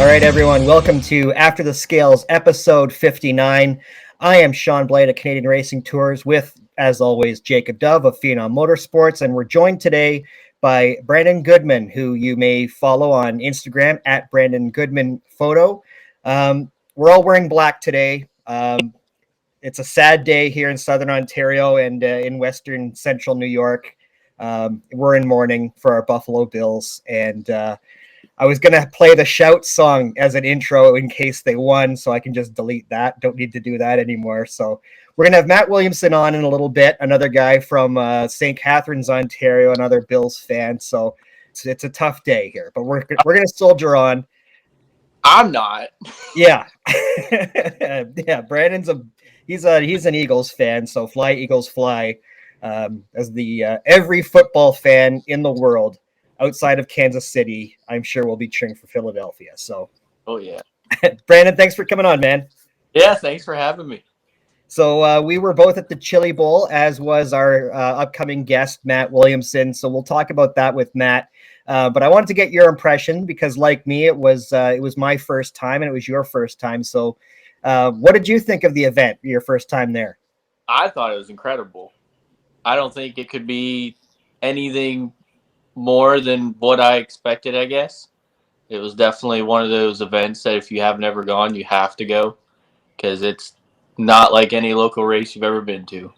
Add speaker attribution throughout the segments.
Speaker 1: All right, everyone, welcome to After the Scales, episode 59. I am Shaun Blight of Canadian Racing Tours with, as always, Jacob Dove of Phenom Motorsports, and we're joined today by Brenden Goodman, who you may follow on Instagram at Branden Goodman Photo. We're all wearing black today. It's a sad day here in Southern Ontario and in Western Central New York. We're in mourning for our Buffalo Bills, and I was going to play the shout song as an intro in case they won, so I can just delete that. Don't need to do that anymore. So we're going to have Matt Williamson on in a little bit, another guy from St. Catharines, Ontario, another Bills fan. So it's a tough day here, but we're going to soldier on.
Speaker 2: I'm not.
Speaker 1: Yeah. Yeah, Brandon's he's an Eagles fan, so fly Eagles fly. As the every football fan in the world outside of Kansas City, I'm sure we'll be cheering for Philadelphia. So,
Speaker 2: oh yeah,
Speaker 1: Branden, thanks for coming on, man.
Speaker 2: Yeah, thanks for having me.
Speaker 1: So we were both at the Chili Bowl, as was our upcoming guest, Matt Williamson. So we'll talk about that with Matt. But I wanted to get your impression because, like me, it was my first time and it was your first time. So, what did you think of the event? Your first time there?
Speaker 2: I thought it was incredible. I don't think it could be anything more than what I expected, I guess. It was definitely one of those events that if you have never gone, you have to go because it's not like any local race you've ever been to.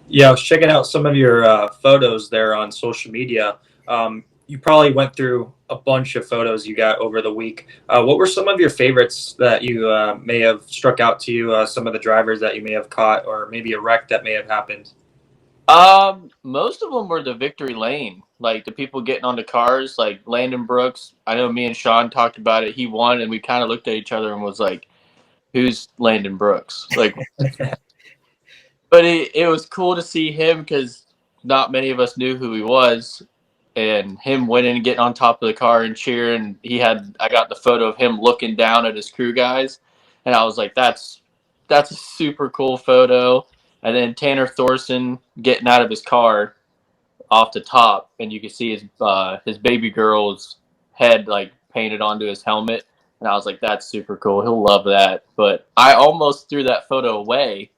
Speaker 3: Yeah, I was checking out some of your photos there on social media. You probably went through a bunch of photos you got over the week. What were some of your favorites that you may have struck out to you, some of the drivers that you may have caught, or maybe a wreck that may have happened?
Speaker 2: Most of them were the victory lane, like the people getting onto cars, like Landon Brooks. I know me and Shaun talked about it. He won, and we kind of looked at each other and was like, "Who's Landon Brooks?" Like, but it was cool to see him because not many of us knew who he was, and him winning and getting on top of the car and cheering. I got the photo of him looking down at his crew guys, and I was like, "That's a super cool photo." And then Tanner Thorson getting out of his car off the top, and you can see his baby girl's head like painted onto his helmet. And I was like, that's super cool. He'll love that. But I almost threw that photo away.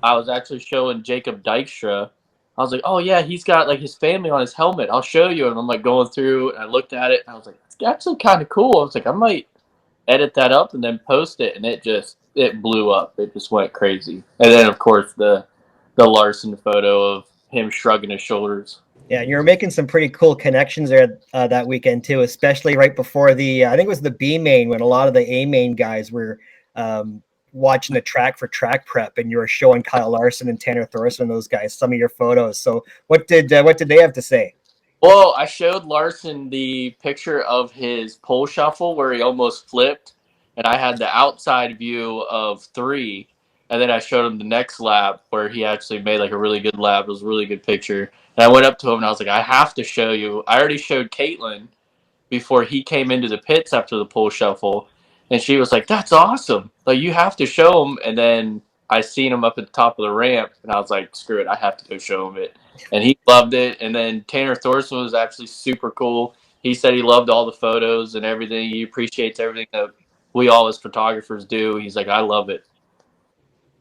Speaker 2: I was actually showing Jacob Dykstra. I was like, oh yeah, he's got like his family on his helmet. I'll show you. And I'm like going through, and I looked at it, and I was like, it's actually kind of cool. I was like, I might edit that up and then post it, and it blew up. It just went crazy. And then of course the Larson photo of him shrugging his shoulders.
Speaker 1: Yeah, you were making some pretty cool connections there that weekend too, especially right before I think it was the B main when a lot of the A main guys were watching the track for track prep, and you were showing Kyle Larson and Tanner Thorson, those guys, some of your photos. So what did they have to say?
Speaker 2: Well, I showed Larson the picture of his pole shuffle where he almost flipped, and I had the outside view of 3, and then I showed him the next lap where he actually made like a really good lap. It was a really good picture. And I went up to him and I was like, I have to show you. I already showed Caitlin before he came into the pits after the pole shuffle, and she was like, that's awesome. Like, you have to show him. And then I seen him up at the top of the ramp, and I was like, screw it, I have to go show him it. And he loved it. And then Tanner Thorson was actually super cool. He said he loved all the photos and everything. He appreciates everything that we all as photographers do. He's like, I love it.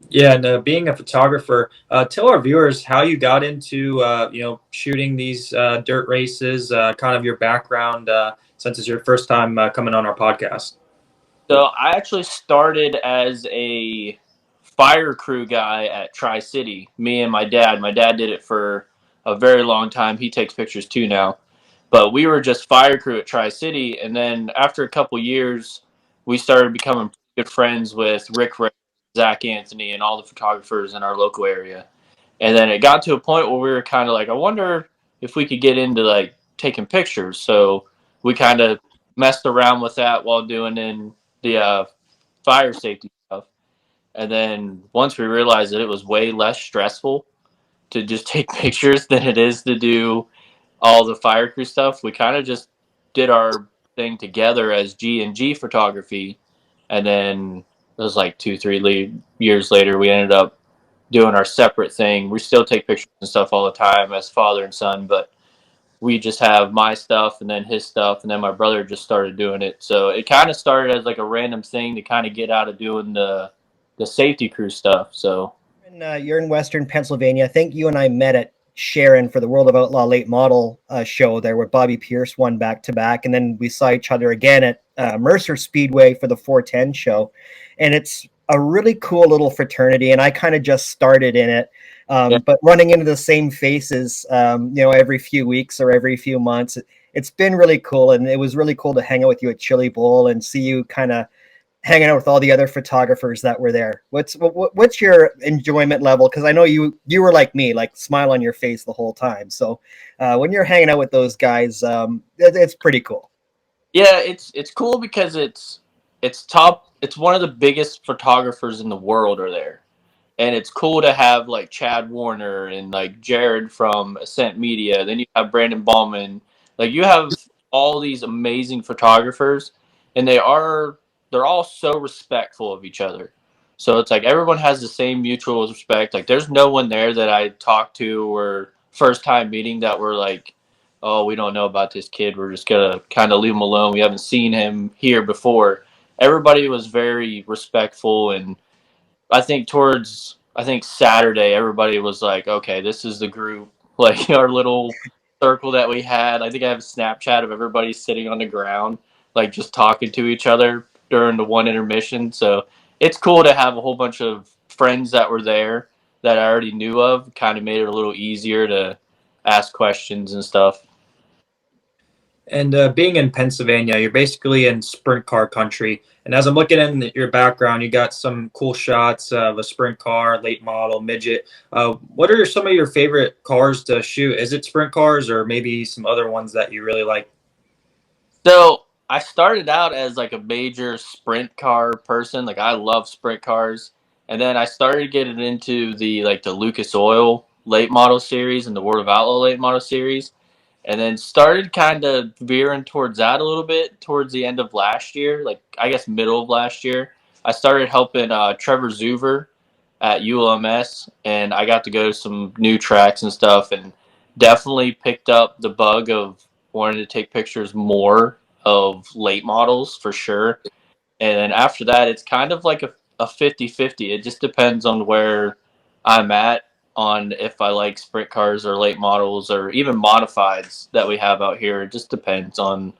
Speaker 3: Yeah, and being a photographer, tell our viewers how you got into shooting these dirt races, kind of your background, since it's your first time coming on our podcast.
Speaker 2: So I actually started as a fire crew guy at Tri-City, me and my dad. My dad did it for a very long time. He takes pictures too now. But we were just fire crew at Tri-City, and then after a couple years, we started becoming good friends with Rick Ray, Zach Anthony, and all the photographers in our local area. And then it got to a point where we were kind of like, I wonder if we could get into like taking pictures. So we kind of messed around with that while doing in the fire safety stuff. And then once we realized that it was way less stressful to just take pictures than it is to do all the fire crew stuff, we kind of just did our thing together as G&G photography. And then it was like 2-3 years later, we ended up doing our separate thing. We still take pictures and stuff all the time as father and son, but we just have my stuff and then his stuff, and then my brother just started doing it. So it kind of started as like a random thing to kind of get out of doing the safety crew stuff. So
Speaker 1: And you're in Western Pennsylvania. I think you and I met at Sharon for the World of Outlaw late model show there, where Bobby Pierce won back to back, and then we saw each other again at Mercer Speedway for the 410 show. And it's a really cool little fraternity, and I kind of just started in it.
Speaker 2: yeah.
Speaker 1: But running into the same faces, every few weeks or every few months, it's been really cool. And it was really cool to hang out with you at Chili Bowl and see you kind of hanging out with all the other photographers that were there. What's your enjoyment level? Because I know you were like me, like smile on your face the whole time. So when you're hanging out with those guys, it's pretty cool.
Speaker 2: Yeah, it's cool because it's top. It's one of the biggest photographers in the world are there, and it's cool to have like Chad Warner and like Jared from Ascent Media. Then you have Brandon Ballman. Like you have all these amazing photographers, and they're all so respectful of each other. So it's like everyone has the same mutual respect. Like there's no one there that I talked to or first time meeting that were like, oh, we don't know about this kid. We're just gonna kind of leave him alone. We haven't seen him here before. Everybody was very respectful, and I think Saturday everybody was like, okay, this is the group, like our little circle that we had. I think I have a Snapchat of everybody sitting on the ground, like just talking to each other during the one intermission. So it's cool to have a whole bunch of friends that were there that I already knew of. Kind of made it a little easier to ask questions and stuff.
Speaker 3: And being in Pennsylvania, you're basically in sprint car country. And as I'm looking in your background, you got some cool shots of a sprint car, late model, midget. What are some of your favorite cars to shoot? Is it sprint cars or maybe some other ones that you really like?
Speaker 2: So I started out as like a major sprint car person. Like I love sprint cars. And then I started getting into the Lucas Oil late model series and the World of Outlaw late model series. And then started kind of veering towards that a little bit towards the end of last year, like I guess middle of last year. I started helping Trevor Zuver at ULMS, and I got to go to some new tracks and stuff, and definitely picked up the bug of wanting to take pictures more of late models for sure. And then after that, it's kind of like a 50-50. It just depends on where I'm at on if I like sprint cars or late models or even modifieds that we have out here. It just depends on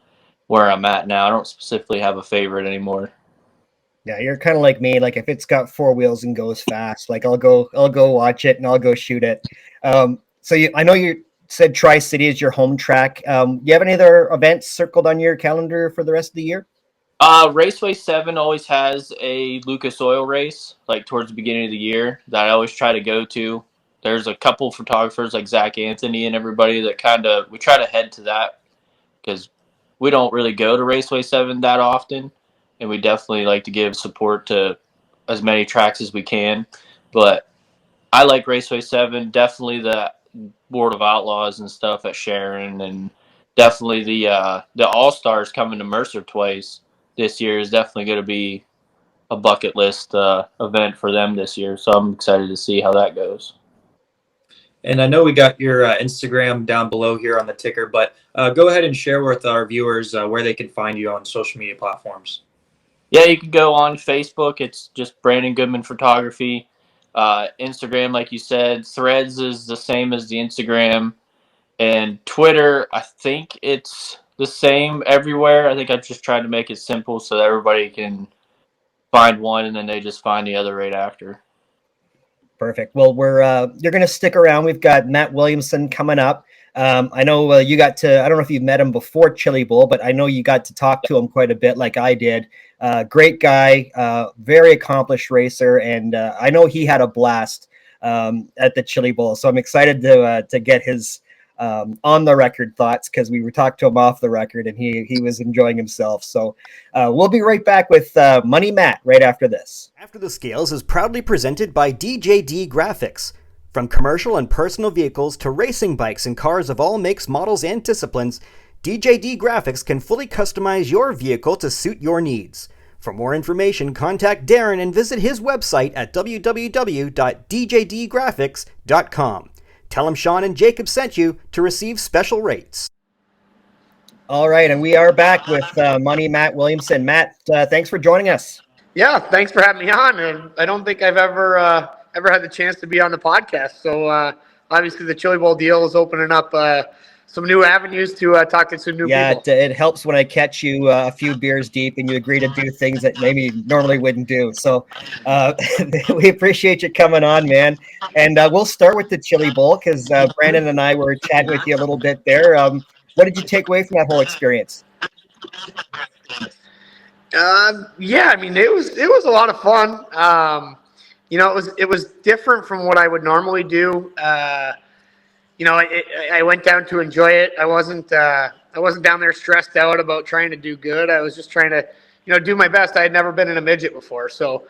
Speaker 2: where I'm at now. I don't specifically have a favorite anymore.
Speaker 1: Yeah, you're kind of like me. Like if it's got four wheels and goes fast, like I'll go watch it and I'll go shoot it. I know you said Tri-City is your home track. You have any other events circled on your calendar for the rest of the year?
Speaker 2: Raceway 7 always has a Lucas Oil race, like towards the beginning of the year, that I always try to go to. There's a couple photographers like Zach Anthony and everybody that we try to head to that because we don't really go to Raceway 7 that often, and we definitely like to give support to as many tracks as we can. But I like Raceway 7, definitely the World of Outlaws and stuff at Sharon, and definitely the All Stars coming to Mercer twice this year is definitely going to be a bucket list event for them this year. So I'm excited to see how that goes.
Speaker 3: And I know we got your Instagram down below here on the ticker, but go ahead and share with our viewers where they can find you on social media platforms.
Speaker 2: Yeah, you can go on Facebook. It's just Branden Goodman Photography. Instagram, like you said, Threads is the same as the Instagram. And Twitter, I think it's the same everywhere. I think I just tried to make it simple so that everybody can find one and then they just find the other right after.
Speaker 1: Perfect. Well, you're going to stick around. We've got Matt Williamson coming up. I know you got to, I don't know if you've met him before Chili Bowl, but I know you got to talk to him quite a bit like I did. Great guy, very accomplished racer. And I know he had a blast at the Chili Bowl. So I'm excited to get his on the record thoughts because we were talking to him off the record and he was enjoying himself. So we'll be right back with Money Matt right after this.
Speaker 4: After the Scales is proudly presented by DJD Graphics. From commercial and personal vehicles to racing bikes and cars of all makes, models, and disciplines, DJD Graphics can fully customize your vehicle to suit your needs. For more information, contact Darren and visit his website at www.djdgraphics.com. Tell them Shaun and Jacob sent you to receive special rates.
Speaker 1: All right, and we are back with Money Matt Williamson. Matt, thanks for joining us.
Speaker 5: Yeah, thanks for having me on. And I don't think I've ever had the chance to be on the podcast. So obviously the Chili Bowl deal is opening up some new avenues to talk to some new people.
Speaker 1: Yeah, it helps when I catch you a few beers deep and you agree to do things that maybe normally wouldn't do. So we appreciate you coming on, man. And we'll start with the Chili Bowl because Brandon and I were chatting with you a little bit there. What did you take away from that whole experience?
Speaker 5: Yeah, I mean, it was a lot of fun. It was different from what I would normally do. I went down to enjoy it. I wasn't down there stressed out about trying to do good. I was just trying to, do my best. I had never been in a midget before. So,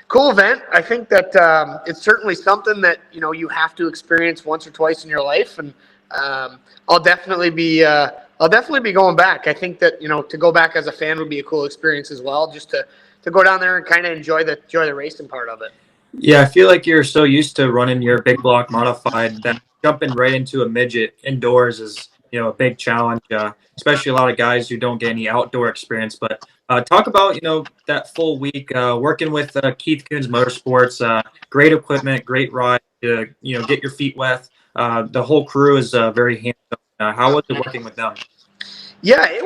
Speaker 5: cool event. I think that, it's certainly something that, you have to experience once or twice in your life. And, I'll definitely be going back. I think that, to go back as a fan would be a cool experience as well, just to go down there and kind of enjoy the racing part of it.
Speaker 3: Yeah, I feel like you're so used to running your big block modified that jumping right into a midget indoors is, a big challenge, especially a lot of guys who don't get any outdoor experience. But talk about, that full week working with Keith Coons Motorsports, great equipment, great ride, get your feet wet. The whole crew is very hands-on. How was it working with them?
Speaker 5: Yeah, it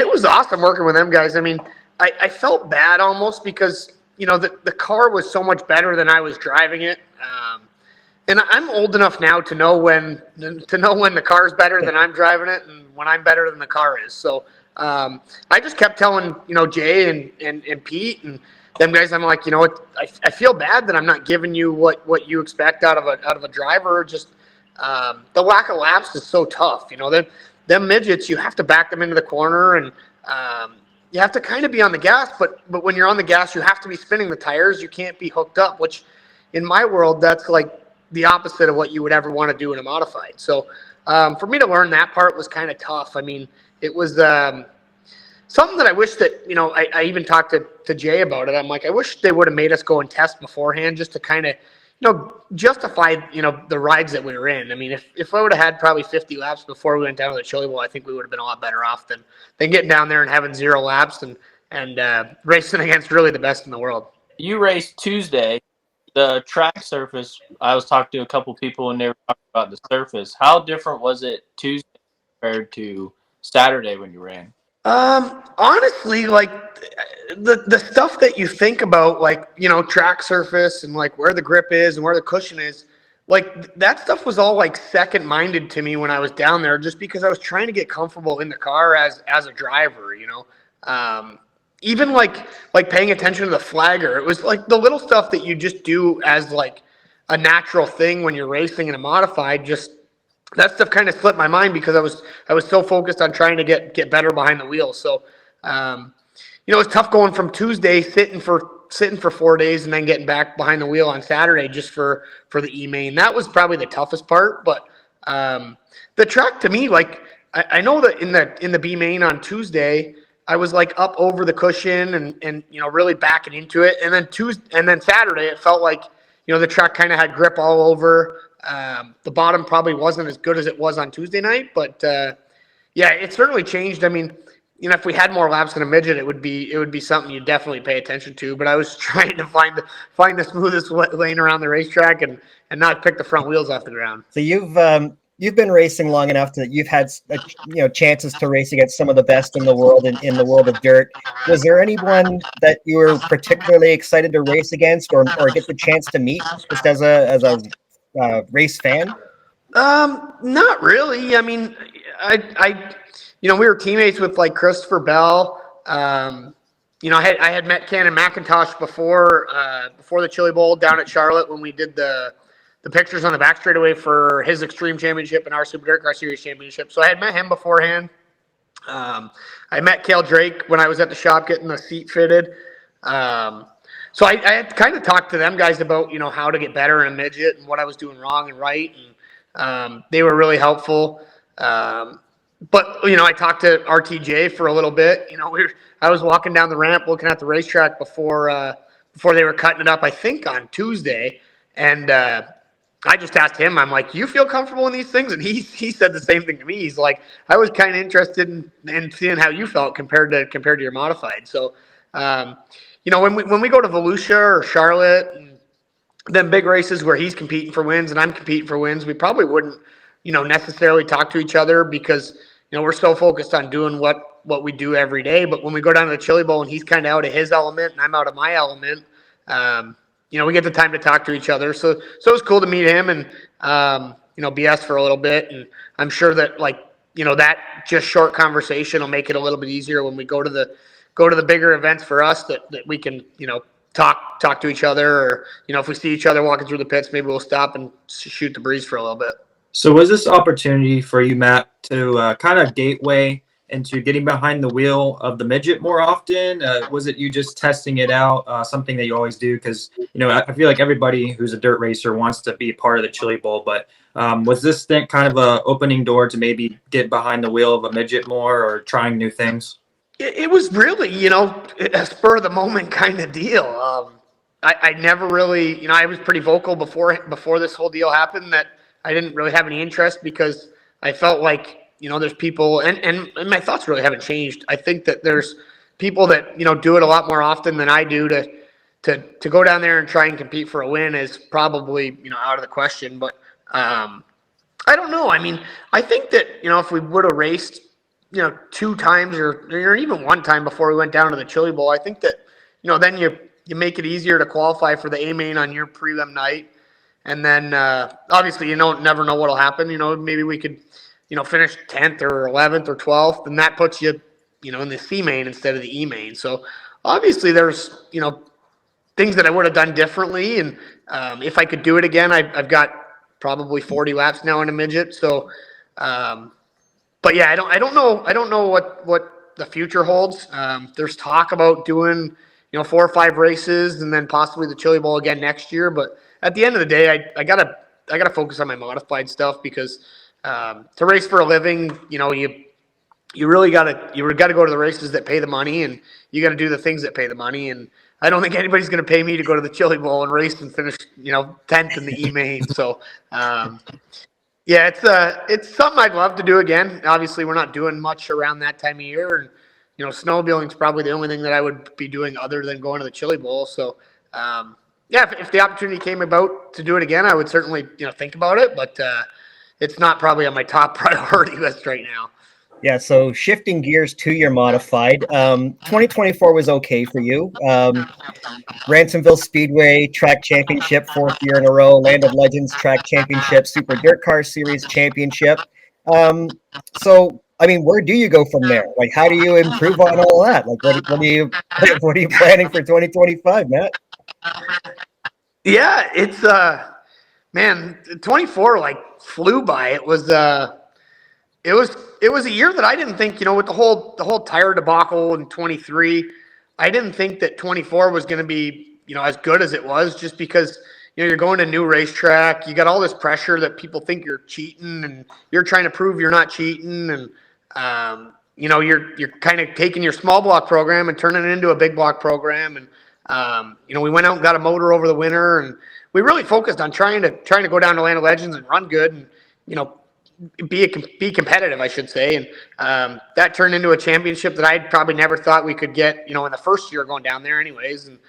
Speaker 5: was awesome working with them guys. I mean, I felt bad almost because, the car was so much better than I was driving it. And I'm old enough now to know when the car's better than I'm driving it and when I'm better than the car is. So I just kept telling, Jay and Pete and them guys, I'm like, I feel bad that I'm not giving you what you expect out of a driver. Just the lack of laps is so tough. Them midgets, you have to back them into the corner and you have to kind of be on the gas, but when you're on the gas, you have to be spinning the tires. You can't be hooked up, which in my world, that's like the opposite of what you would ever want to do in a modified. So for me to learn that part was kind of tough. I mean, it was something that I wish that, I even talked to Jay about it. I'm like, I wish they would have made us go and test beforehand just to kind of, justify, the rides that we were in. I mean, if I would have had probably 50 laps before we went down to the Chili Bowl, I think we would have been a lot better off than getting down there and having 0 laps and racing against really the best in the world.
Speaker 2: You raced Tuesday. The track surface, I was talking to a couple people and they were talking about the surface. How different was it Tuesday compared to Saturday when you ran?
Speaker 5: Honestly, like the stuff that you think about, like, track surface and like where the grip is and where the cushion is, like that stuff was all like second minded to me when I was down there, just because I was trying to get comfortable in the car as a driver, even like paying attention to the flagger. It was like the little stuff that you just do as like a natural thing when you're racing in a modified. Just that stuff kind of slipped my mind because I was so focused on trying to get better behind the wheel. So, it was tough going from Tuesday sitting for 4 days and then getting back behind the wheel on Saturday just for the E-main. That was probably the toughest part. But the track to me, like I know that in the B-main on Tuesday, I was like up over the cushion and really backing into it. And then Saturday, it felt like, the track kind of had grip all over. The bottom probably wasn't as good as it was on Tuesday night, but yeah, it certainly changed. I mean, if we had more laps in a midget, it would be something you definitely pay attention to. But I was trying to find the smoothest lane around the racetrack and not pick the front wheels off the ground.
Speaker 1: So you've been racing long enough that you've had chances to race against some of the best in the world in the world of dirt. Was there anyone that you were particularly excited to race against or get the chance to meet just as a race fan?
Speaker 5: Not really. I mean, I we were teammates with like Christopher Bell. I had met Cannon McIntosh before the Chili Bowl down at Charlotte when we did the pictures on the back straightaway for his Extreme Championship and our Super DirtCar Series Championship. So I had met him beforehand. I met Cale Drake when I was at the shop getting the seat fitted. So I had kind of talked to them guys about, how to get better in a midget and what I was doing wrong and right. And they were really helpful. But I talked to RTJ for a little bit. I was walking down the ramp looking at the racetrack before they were cutting it up, I think on Tuesday. And I just asked him, I'm like, you feel comfortable in these things? And he said the same thing to me. He's like, I was kind of interested in seeing how you felt compared to your modified. So, when we go to Volusia or Charlotte, and them big races where he's competing for wins and I'm competing for wins, we probably wouldn't, necessarily talk to each other because, we're so focused on doing what we do every day. But when we go down to the Chili Bowl and he's kind of out of his element and I'm out of my element, we get the time to talk to each other. So it was cool to meet him and, BS for a little bit. And I'm sure that that just short conversation will make it a little bit easier when we go to the bigger events for us that we can, talk to each other, or, if we see each other walking through the pits, maybe we'll stop and shoot the breeze for a little bit.
Speaker 3: So was this opportunity for you, Matt, to kind of gateway into getting behind the wheel of the midget more often? Was it you just testing it out, something that you always do? Because, I feel like everybody who's a dirt racer wants to be part of the Chili Bowl, but was this thing kind of a opening door to maybe get behind the wheel of a midget more or trying new things?
Speaker 5: It was really, a spur of the moment kind of deal. I never really, I was pretty vocal before this whole deal happened that I didn't really have any interest because I felt like, there's people, and my thoughts really haven't changed. I think that there's people that, do it a lot more often than I do to go down there and try and compete for a win is probably, out of the question. But I don't know. I mean, I think that, if we would have raced, 2 times or even 1 time before we went down to the Chili Bowl, I think that, then you make it easier to qualify for the A main on your prelim night. And then, obviously, never know what'll happen. Maybe we could, finish 10th or 11th or 12th, and that puts you, in the C main instead of the E main. So obviously there's, things that I would have done differently. And if I could do it again, I've got probably 40 laps now in a midget. So, but yeah, I don't know what the future holds. There's talk about doing, 4 or 5 races and then possibly the Chili Bowl again next year. But at the end of the day, I gotta focus on my modified stuff because to race for a living, you really gotta go to the races that pay the money, and you gotta do the things that pay the money. And I don't think anybody's gonna pay me to go to the Chili Bowl and race and finish 10th in the E main. So yeah, it's something I'd love to do again. Obviously, we're not doing much around that time of year, and snowmobiling's probably the only thing that I would be doing other than going to the Chili Bowl. So yeah, if the opportunity came about to do it again, I would certainly think about it, but it's not probably on my top priority list right now.
Speaker 1: Yeah, so shifting gears to your modified, 2024 was okay for you. Ransomville Speedway Track Championship, 4th year in a row. Land of Legends Track Championship, Super DirtCar Series Championship. So, I mean, where do you go from there? Like, how do you improve on all that? Like, what are you planning for 2025, Matt?
Speaker 5: Yeah, it's man, 24 flew by. It was a year that I didn't think, with the whole tire debacle in 23, I didn't think that 24 was going to be, as good as it was, just because, you're going to a new racetrack. You got all this pressure that people think you're cheating and you're trying to prove you're not cheating. And, you're kind of taking your small block program and turning it into a big block program. And, we went out and got a motor over the winter, and we really focused on trying to go down to Land of Legends and run good and, be competitive, I should say. And that turned into a championship that I probably never thought we could get, in the first year going down there anyways. And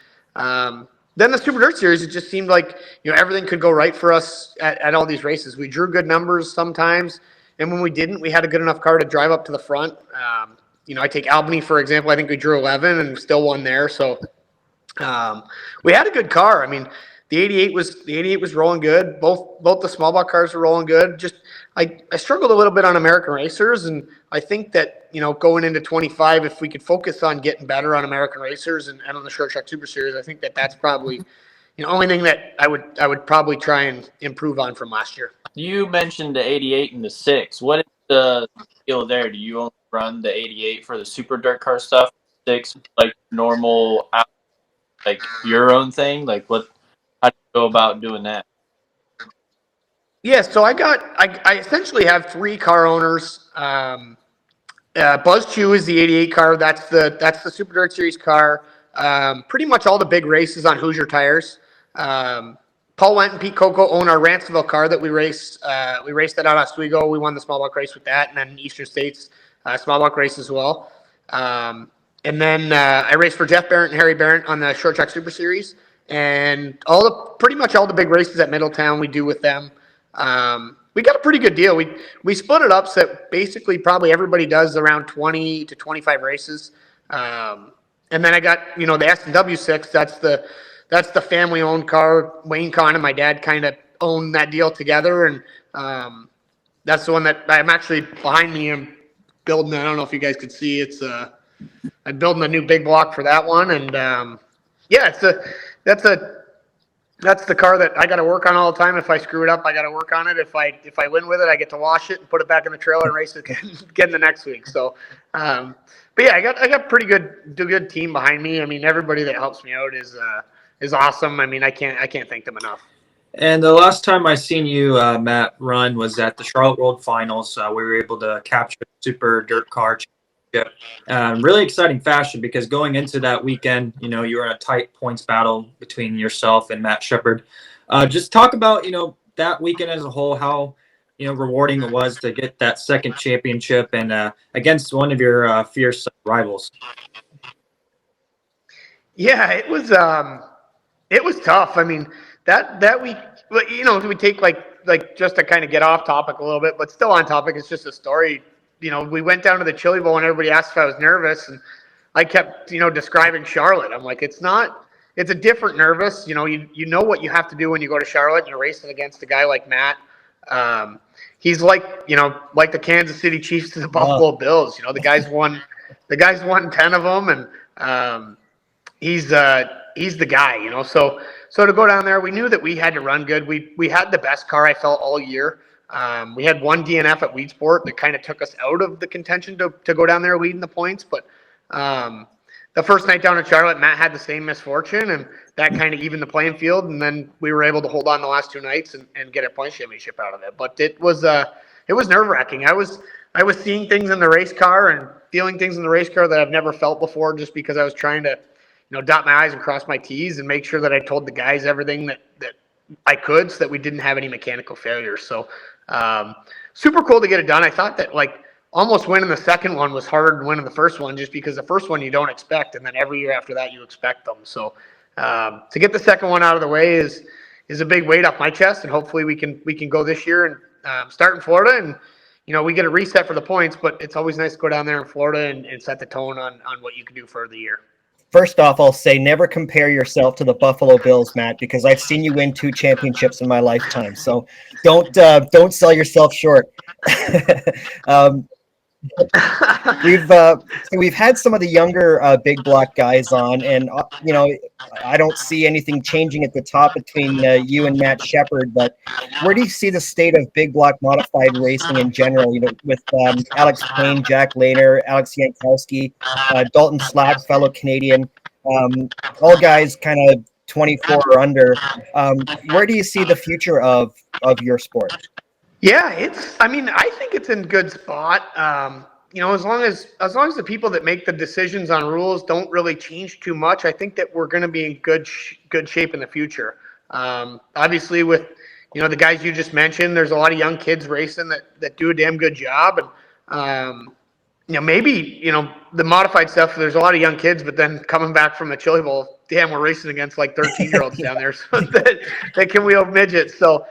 Speaker 5: then the Super Dirt Series, it just seemed like, everything could go right for us at all these races. We drew good numbers sometimes, and when we didn't, we had a good enough car to drive up to the front. I take Albany, for example. I think we drew 11 and still won there. So we had a good car. I mean, the 88 was rolling good. Both the small block cars were rolling good. Just I struggled a little bit on American Racers, and I think that going into 25, if we could focus on getting better on American Racers and on the Short Track Super Series, I think that's probably the only thing that I would probably try and improve on from last year.
Speaker 2: You mentioned the 88 and the 6. What is the deal there? Do you only run the 88 for the Super Dirt Car stuff? 6 like normal, like your own thing? Like what? How do you go about doing that?
Speaker 5: Yeah, so I essentially have 3 car owners. Buzz Chew is the 88 car. That's the Super Dirt Series car. Pretty much all the big races on Hoosier tires. Paul Went and Pete Coco own our Ransomville car that we raced. We raced that out at Oswego. We won the small block race with that, and then Eastern States small block race as well. And then I raced for Jeff Barrett and Harry Barrett on the Short Track Super Series, and pretty much all the big races at Middletown we do with them. We got a pretty good deal. We split it up so that basically probably everybody does around 20 to 25 races. And then I got, the S&W 6. That's the family-owned car. Wayne Kahn and my dad kind of own that deal together, and that's the one that I'm actually behind me. I'm building. I don't know if you guys could see. I'm building a new big block for that one, and that's the car that I got to work on all the time. If I screw it up, I got to work on it. If I win with it, I get to wash it and put it back in the trailer and race it again the next week. So, but yeah, I got pretty good team behind me. I mean, everybody that helps me out is awesome. I mean, I can't thank them enough.
Speaker 3: And the last time I seen you, Matt, run was at the Charlotte World Finals. We were able to capture the Super DirtCar Championship. Really exciting fashion, because going into that weekend, you were in a tight points battle between yourself and Matt Shepard. Just talk about, that weekend as a whole, how, rewarding it was to get that second championship and against one of your fierce rivals.
Speaker 5: Yeah, it was tough. I mean, that week, we take like just to kind of get off topic a little bit, but still on topic. It's just a story. We went down to the Chili Bowl and everybody asked if I was nervous, and I kept, describing Charlotte. I'm like, it's a different nervous. You know what you have to do when you go to Charlotte and you're racing against a guy like Matt. He's like the Kansas City Chiefs to the Buffalo Bills. The guy's won 10 of them, and he's the guy. So to go down there, we knew that we had to run good. We had the best car, I felt, all year. We had one DNF at Weedsport that kind of took us out of the contention to go down there leading the points. But the first night down in Charlotte, Matt had the same misfortune, and that kind of evened the playing field. And then we were able to hold on the last 2 nights and get a point championship out of it. But it was nerve-wracking. I was seeing things in the race car and feeling things in the race car that I've never felt before, just because I was trying to dot my I's and cross my T's and make sure that I told the guys everything that I could, so that we didn't have any mechanical failures. So super cool to get it done. I thought that almost winning the second one was harder than winning the first one, just because the first one you don't expect, and then every year after that you expect them. So to get the second one out of the way is a big weight off my chest, and hopefully we can go this year and start in Florida, and we get a reset for the points, but it's always nice to go down there in Florida and set the tone on what you can do for the year.
Speaker 1: First off, I'll say never compare yourself to the Buffalo Bills, Matt, because I've seen you win 2 championships in my lifetime. So don't sell yourself short. We've had some of the younger big block guys on, and I don't see anything changing at the top between you and Matt Shepard. But where do you see the state of big block modified racing in general? With Alex Payne, Jack Lehner, Alex Yankowski, Dalton Slack, fellow Canadian, all guys kind of 24 or under. Where do you see the future of your sport?
Speaker 5: Yeah, I think it's in good spot. As long as the people that make the decisions on rules don't really change too much, I think that we're going to be in good shape in the future. Obviously, with the guys you just mentioned, there's a lot of young kids racing that do a damn good job, and maybe the modified stuff. There's a lot of young kids, but then coming back from the Chili Bowl, damn, we're racing against like 13-year-olds down there, so that can wheel midgets. So.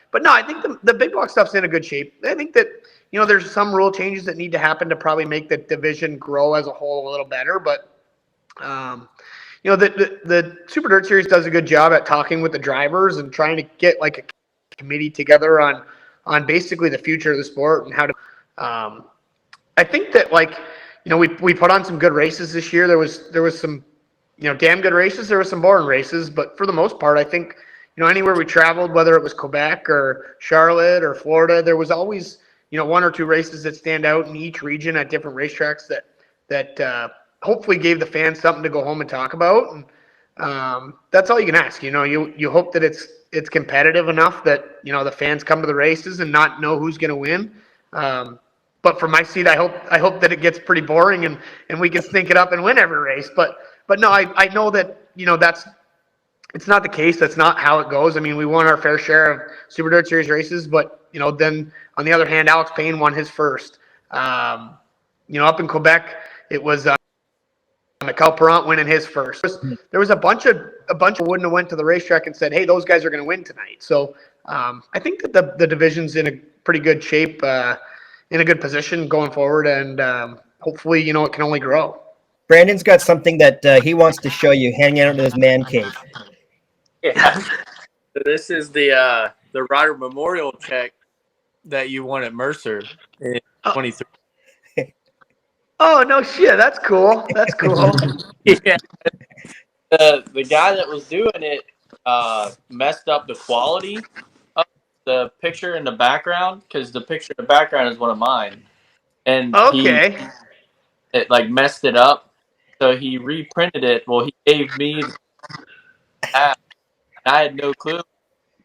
Speaker 5: But no, I think the big block stuff's in a good shape. I think that, there's some rule changes that need to happen to probably make the division grow as a whole a little better. But, the Super Dirt Series does a good job at talking with the drivers and trying to get like a committee together on basically the future of the sport and how to. I think that we put on some good races this year. There was some, damn good races. There were some boring races, but for the most part, I think. Anywhere we traveled, whether it was Quebec or Charlotte or Florida, there was always, 1 or 2 races that stand out in each region at different racetracks that hopefully gave the fans something to go home and talk about. And that's all you can ask. You hope that it's competitive enough that, the fans come to the races and not know who's going to win. But from my seat, I hope that it gets pretty boring and we can sneak it up and win every race. But no, I know that, it's not the case. That's not how it goes. I mean, we won our fair share of Super Dirt Series races, but then on the other hand, Alex Payne won his first. Up in Quebec, it was Mikel Perrant winning his first. There was a bunch of wouldn't have went to the racetrack and said, "Hey, those guys are going to win tonight." So I think that the division's in a pretty good shape, in a good position going forward, and hopefully, it can only grow.
Speaker 1: Brandon's got something that he wants to show you, hanging out in his man cave.
Speaker 2: Yeah. So this is the Ryder Memorial check that you won at Mercer in 23.
Speaker 5: Oh, no shit. That's cool. That's cool.
Speaker 2: Yeah. The guy that was doing it messed up the quality of the picture in the background, because the picture in the background is one of mine. And
Speaker 5: Okay.
Speaker 2: it like messed it up. So he reprinted it. Well, he gave me the app. I had no clue.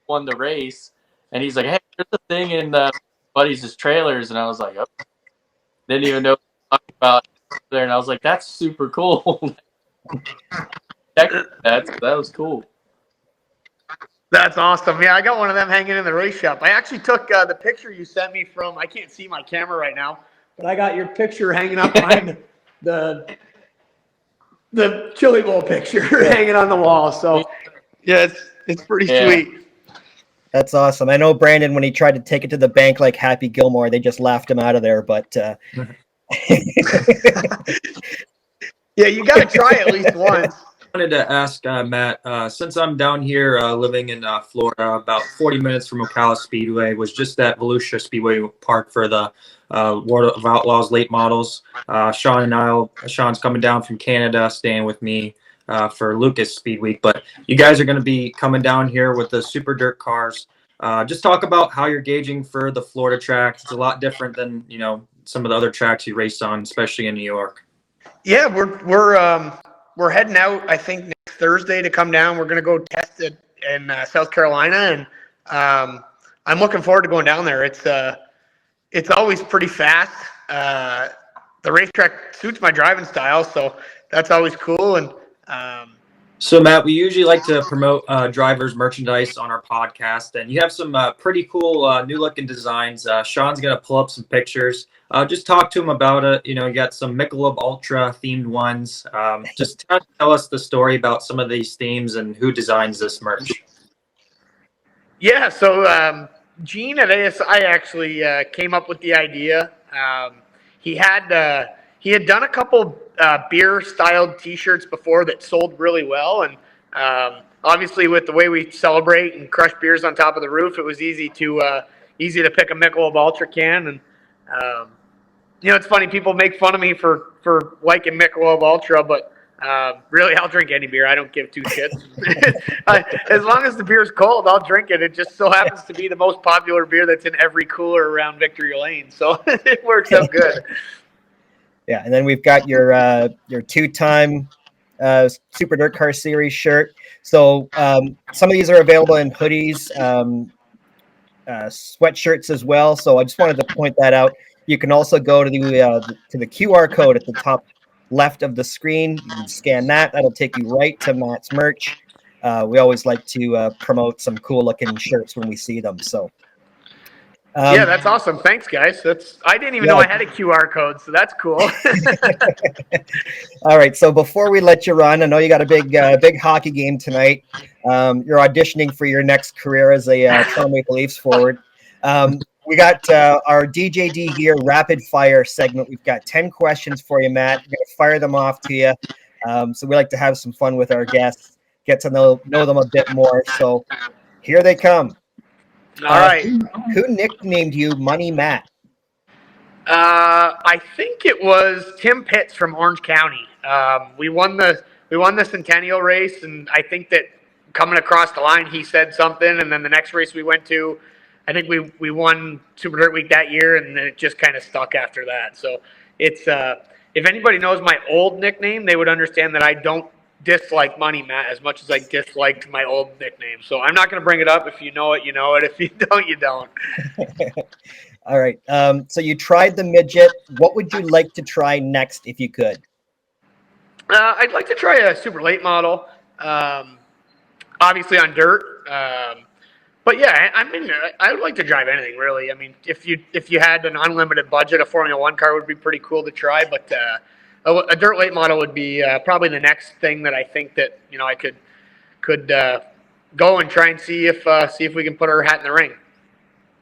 Speaker 2: Won the race. And he's like, "Hey, there's a thing in buddies' trailers." And I was like, "Oh." Didn't even know what to talk about there. And I was like, "That's super cool." That was cool.
Speaker 5: That's awesome. Yeah, I got one of them hanging in the race shop. I actually took the picture you sent me from, I can't see my camera right now, but I got your picture hanging up behind the Chili Bowl picture hanging on the wall. So, yeah, it's pretty sweet.
Speaker 1: That's awesome. I know Brandon, when he tried to take it to the bank like Happy Gilmore, they just laughed him out of there. But
Speaker 5: yeah, you got to try at least once.
Speaker 3: I wanted to ask Matt, since I'm down here living in Florida, about 40 minutes from Ocala Speedway, was just at Volusia Speedway Park for the World of Outlaws late models. Sean's coming down from Canada, staying with me for Lucas Speed Week. But you guys are going to be coming down here with the Super Dirt cars. Just talk about how you're gauging for the Florida track. It's a lot different than some of the other tracks you race on, especially in New York.
Speaker 5: Yeah, we're heading out, I think, next Thursday to come down. We're going to go test it in South Carolina, and I'm looking forward to going down there. It's always pretty fast. The racetrack suits my driving style, so that's always cool. And
Speaker 3: so, Matt, we usually like to promote drivers' merchandise on our podcast, and you have some pretty cool new-looking designs. Sean's going to pull up some pictures. Just talk to him about it. You got some Michelob Ultra themed ones. Just tell us the story about some of these themes and who designs this merch.
Speaker 5: Yeah, so Gene at ASI actually came up with the idea. He had done a couple beer-styled T-shirts before that sold really well, and obviously with the way we celebrate and crush beers on top of the roof, it was easy to pick a Michelob Ultra can. And it's funny, people make fun of me for liking Michelob Ultra, but really, I'll drink any beer. I don't give two shits. As long as the beer's cold, I'll drink it. It just so happens to be the most popular beer that's in every cooler around Victory Lane, so it works out good.
Speaker 1: Yeah, and then we've got your two-time Super DirtCar Series shirt. So some of these are available in hoodies, sweatshirts as well. So I just wanted to point that out. You can also go to the QR code at the top left of the screen. You can scan that. That'll take you right to Matt's merch. We always like to promote some cool-looking shirts when we see them. So.
Speaker 5: Yeah, that's awesome. Thanks, guys. I didn't even know I had a QR code, so that's cool.
Speaker 1: All right. So before we let you run, I know you got a big hockey game tonight. You're auditioning for your next career as a Toronto Maple Leafs forward. We got our DJD here rapid fire segment. We've got 10 questions for you, Matt. We're going to fire them off to you. So we like to have some fun with our guests, get to know them a bit more. So here they come.
Speaker 5: All right.
Speaker 1: Who nicknamed you Money Matt?
Speaker 5: I think it was Tim Pitts from Orange County. We won the Centennial race, and I think that coming across the line, he said something, and then the next race we went to, I think we won Super Dirt Week that year, and then it just kind of stuck after that. So it's if anybody knows my old nickname, they would understand that I don't dislike Money Matt as much as I disliked my old nickname. So I'm not going to bring it up. If you know it, you know it. If you don't, you don't.
Speaker 1: All right. So you tried the midget. What would you like to try next if you could?
Speaker 5: I'd like to try a super late model. obviously on dirt. But yeah, I mean, I would like to drive anything really. I mean, if you had an unlimited budget, a Formula One car would be pretty cool to try. But a dirt late model would be probably the next thing that I think that I could go and try and see if we can put our hat in the ring.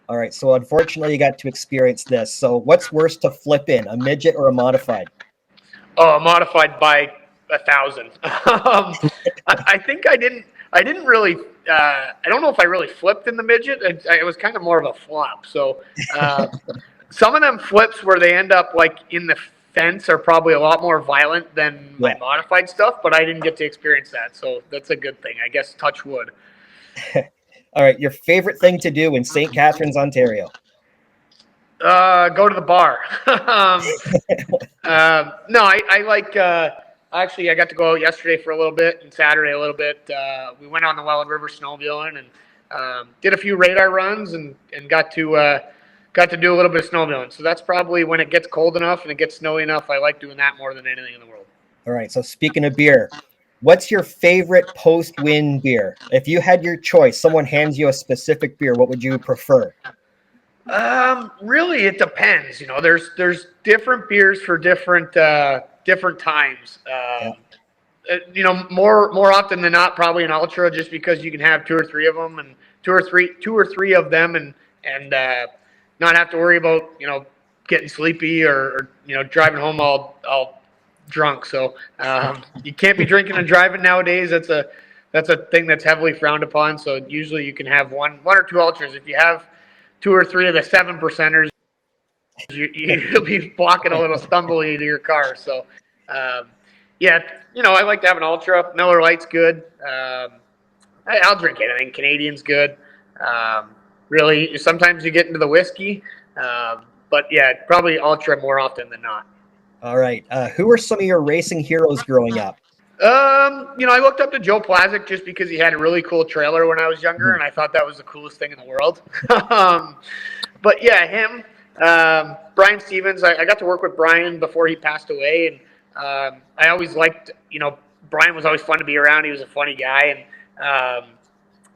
Speaker 1: All right. So unfortunately, you got to experience this. So what's worse to flip in, a midget or a modified?
Speaker 5: Oh, modified by 1,000. I think I didn't really. I don't know if I really flipped in the midget. It was kind of more of a flop. So some of them flips where they end up like in the fence are probably a lot more violent than my modified stuff. But I didn't get to experience that, so that's a good thing, I guess. Touch wood.
Speaker 1: All right. Your favorite thing to do in St. Catharines, Ontario?
Speaker 5: Go to the bar. No, I like. Actually, I got to go out yesterday for a little bit and Saturday a little bit. We went on the Welland River snowmobiling and did a few radar runs and got to do a little bit of snowmobiling. So that's probably when it gets cold enough and it gets snowy enough. I like doing that more than anything in the world.
Speaker 1: All right. So speaking of beer, what's your favorite post-win beer? If you had your choice, someone hands you a specific beer, what would you prefer?
Speaker 5: Really, it depends. There's different beers for different times. More often than not, probably an ultra, just because you can have two or three of them and two or three of them, and not have to worry about getting sleepy or driving home all drunk. So you can't be drinking and driving nowadays. That's a thing that's heavily frowned upon. So usually you can have one or two ultras. If you have two or three of the 7%ers, you'll be blocking a little stumbly to your car. So, I like to have an ultra. Miller Lite's good. I'll drink anything. Canadian's good. Really, sometimes you get into the whiskey. But yeah, probably ultra more often than not.
Speaker 1: All right. Who are some of your racing heroes growing up?
Speaker 5: I looked up to Joe Plazik just because he had a really cool trailer when I was younger, and I thought that was the coolest thing in the world. But yeah, him, Brian Stevens. I got to work with Brian before he passed away, and I always liked, Brian was always fun to be around. He was a funny guy, and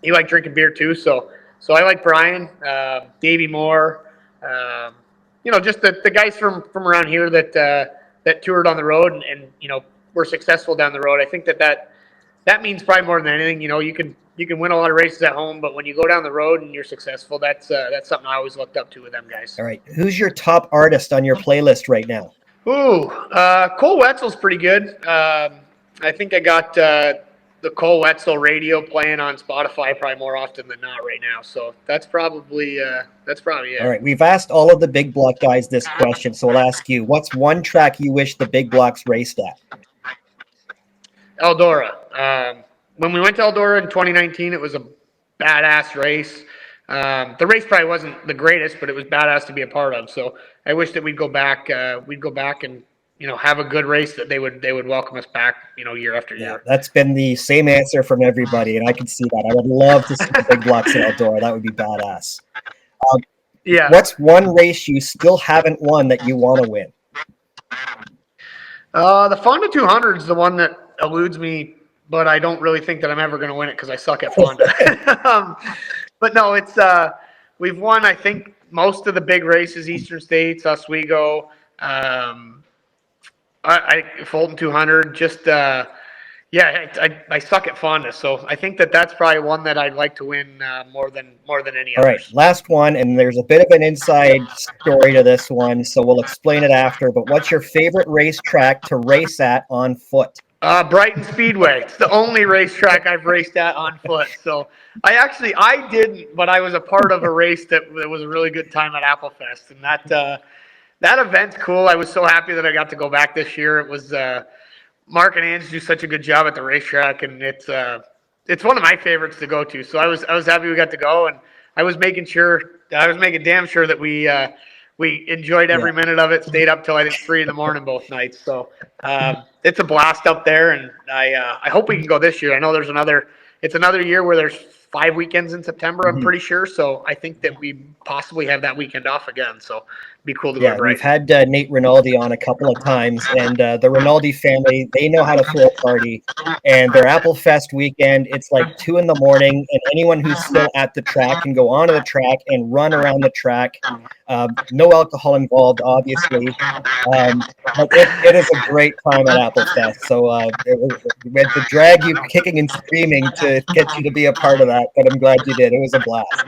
Speaker 5: he liked drinking beer too. So I like Brian, Davey Moore, just the guys from around here that toured on the road and were successful down the road. I think that means probably more than anything. You can win a lot of races at home, but when you go down the road and you're successful, that's something I always looked up to with them guys.
Speaker 1: All right. Who's your top artist on your playlist right now?
Speaker 5: Ooh, Cole Wetzel's pretty good. I think I got the Cole Wetzel radio playing on Spotify probably more often than not right now. So that's probably it.
Speaker 1: All right. We've asked all of the big block guys this question, so we'll ask you, what's one track you wish the big blocks raced at?
Speaker 5: Eldora. When we went to Eldora in 2019, it was a badass race. The race probably wasn't the greatest, but it was badass to be a part of. So I wish that we'd go back and have a good race that they would welcome us back, year after year.
Speaker 1: That's been the same answer from everybody, and I can see that. I would love to see the big blocks in Eldora. That would be badass.
Speaker 5: Yeah.
Speaker 1: What's one race you still haven't won that you want to win?
Speaker 5: The Fonda 200 is the one that eludes me, but I don't really think that I'm ever going to win it because I suck at Fonda. But no, it's we've won, I think, most of the big races, Eastern States, Oswego, Fulton 200. Just I suck at Fonda, so I think that's probably one that I'd like to win more than any others.
Speaker 1: All right, last one, and there's a bit of an inside story to this one, so we'll explain it after. But what's your favorite racetrack to race at on foot?
Speaker 5: Brighton Speedway. It's the only racetrack I've raced at on foot. So I didn't, but I was a part of a race that was a really good time at Applefest, and that event's cool. I was so happy that I got to go back this year. It was Mark and Ange do such a good job at the racetrack, and it's one of my favorites to go to. So I was happy we got to go, and I was making damn sure that we enjoyed every minute of it. Stayed up till I think 3 a.m. both nights. So it's a blast up there, and I hope we can go this year. I know it's another year where there's 5 weekends in September, I'm pretty sure. So I think that we possibly have that weekend off again. So be cool to go
Speaker 1: Yeah,
Speaker 5: to
Speaker 1: we've
Speaker 5: Brighton.
Speaker 1: had Nate Rinaldi on a couple of times, and the Rinaldi family, they know how to throw a party. And their Apple Fest weekend, it's like 2 in the morning, and anyone who's still at the track can go onto the track and run around the track. No alcohol involved, obviously. But it is a great time at Apple Fest. So we had to drag you kicking and screaming to get you to be a part of that, but I'm glad you did. It was a blast.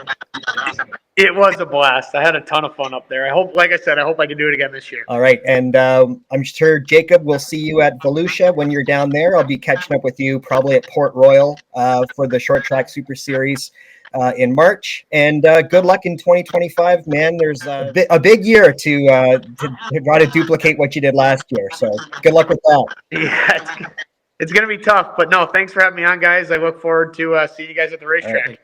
Speaker 5: It was a blast. I had a ton of fun up there. I hope, like I said, I hope I can do it again this year.
Speaker 1: All right. And I'm sure, Jacob, we'll see you at Volusia when you're down there. I'll be catching up with you probably at Port Royal for the Short Track Super Series in March. And good luck in 2025, man. There's a big year to try to duplicate what you did last year. So good luck with that.
Speaker 5: Yeah, it's going to be tough. But no, thanks for having me on, guys. I look forward to seeing you guys at the racetrack.
Speaker 1: Right.